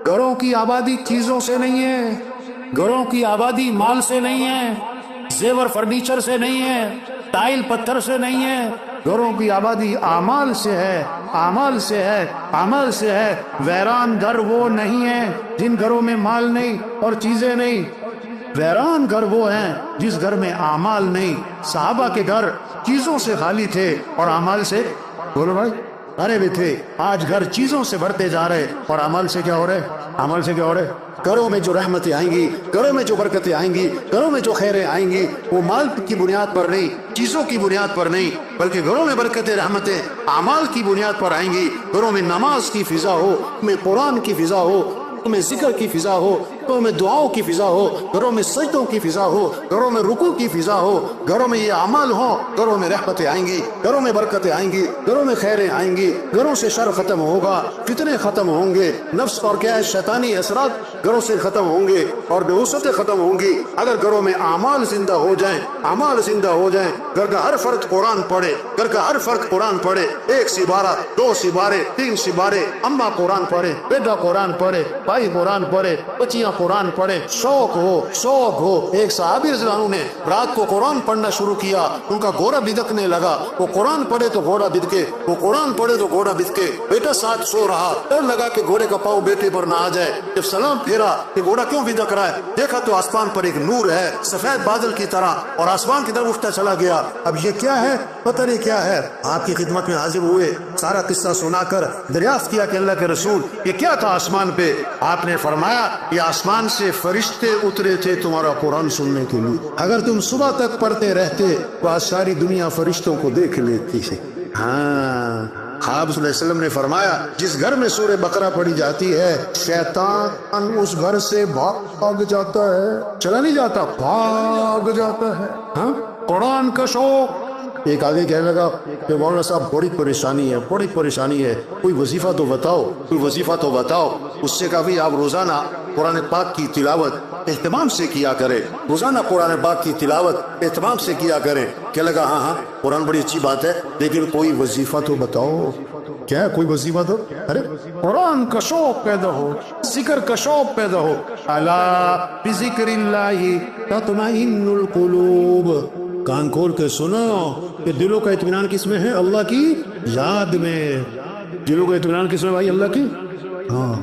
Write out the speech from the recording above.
گھروں کی آبادی چیزوں سے نہیں ہے، گھروں کی آبادی مال سے نہیں ہے، زیور فرنیچر سے نہیں ہے، ٹائل پتھر سے نہیں ہے، گھروں کی آبادی اعمال سے ہے، اعمال سے ہے، عمل سے ہے۔ ویران گھر وہ نہیں ہیں جن گھروں میں مال نہیں اور چیزیں نہیں، ویران گھر وہ ہیں جس گھر میں اعمال نہیں۔ صحابہ کے گھر چیزوں سے خالی تھے اور اعمال سے، بولو بھائی، بھرے بھی تھے۔ آج گھر چیزوں سے بھرتے جا رہے اور عمل سے کیا ہو رہے؟ عمل سے کیا ہو رہے؟ گھروں میں جو رحمتیں آئیں گی، گھروں میں جو برکتیں آئیں گی، گھروں میں جو خیریں آئیں گی، وہ مال کی بنیاد پر نہیں، چیزوں کی بنیاد پر نہیں، بلکہ گھروں میں برکتیں رحمتیں اعمال کی بنیاد پر آئیں گی۔ گھروں میں نماز کی فضا ہو، میں قرآن کی فضا ہو، گھروں میں ذکر کی فضا ہو، گھروں میں دعاؤں کی فضا ہو، گھروں میں سجدوں کی فضا ہو، گھروں میں رکوع کی فضا ہو، گھروں میں یہ اعمال ہو، گھروں میں رحمتیں آئیں گی، گھروں میں برکتیں آئیں گی، گھروں میں خیریں آئیں گی، گھروں سے شر ختم ہوگا، فتنے ختم ہوں گے، نفس اور کیا ہے شیطانی اثرات گھروں سے ختم ہوں گے اور نحوستیں ختم ہوں گی۔ اگر گھروں میں اعمال زندہ ہو جائیں، اعمال زندہ ہو جائیں، گھر کا ہر فرد قرآن پڑھے، گھر کا ہر فرد قرآن پڑھے، 1 سپارہ 2 سپارے 3 سپارے، اماں قرآن پڑھے، بیٹا قرآن پڑھے، بھائی قرآن پڑھے، بچیاں قرآن پڑھے، شوق ہو۔ ایک صحابی رضی اللہ عنہ نے رات کو قرآن پڑھنا شروع کیا، ان کا گھوڑا بدکنے لگا، وہ قرآن پڑھے تو گھوڑا بدکے، وہ قرآن پڑھے تو گھوڑا بدکے۔ بیٹا ساتھ سو رہا، ڈر لگا کہ گھوڑے کا پاؤں بیٹے پر نہ آ جائے۔ جب سلام پھیرا کہ گھوڑا کیوں بدک رہا ہے، دیکھا تو آسمان پر ایک نور ہے سفید بادل کی طرح اور آسمان کی طرف اٹھتا چلا گیا۔ اب یہ کیا ہے؟ پتہ نہیں کیا ہے۔ آپ کی خدمت میں حاضر ہوئے، سارا قصہ سنا کر دریافت کیا کہ اللہ کے رسول یہ کیا تھا آسمان پہ؟ آپ نے فرمایا یہ آسمان سے فرشتے اترے تھے تمہارا قرآن سننے کے لیے، اگر تم صبح تک پڑھتے رہتے تو آج ساری دنیا فرشتوں کو دیکھ لیتی ہے۔ ہاں، آپ صلی اللہ علیہ وسلم نے فرمایا جس گھر میں سورہ بقرہ پڑھی جاتی ہے شیطان اس گھر سے بھاگ جاتا ہے، چلا نہیں جاتا، بھاگ جاتا ہے۔ ہاں، قرآن کا شوق۔ ایک آگے کہنے لگا کہ مولانا صاحب بڑی پریشانی ہے، بڑی پریشانی ہے، کوئی وظیفہ تو بتاؤ، کوئی وظیفہ تو بتاؤ۔ اس سے کافی آپ روزانہ قرآن پاک کی تلاوت اہتمام سے کیا کریں، روزانہ قرآن پاک کی تلاوت اہتمام سے کیا کریں۔ کیا لگا ہاں قرآن بڑی اچھی بات ہے، لیکن کوئی وظیفہ تو بتاؤ۔ کیا کوئی وظیفہ تو؟ ارے قرآن کا شوق پیدا ہو، ذکر کا شوق پیدا ہو۔ الا بذکر اللہ تطمئن القلوب، کان کھول کے سنو کہ دلوں کا اطمینان کس میں ہے؟ اللہ کی یاد میں۔ دلوں کا اطمینان کس میں بھائی؟ اللہ کی، ہاں۔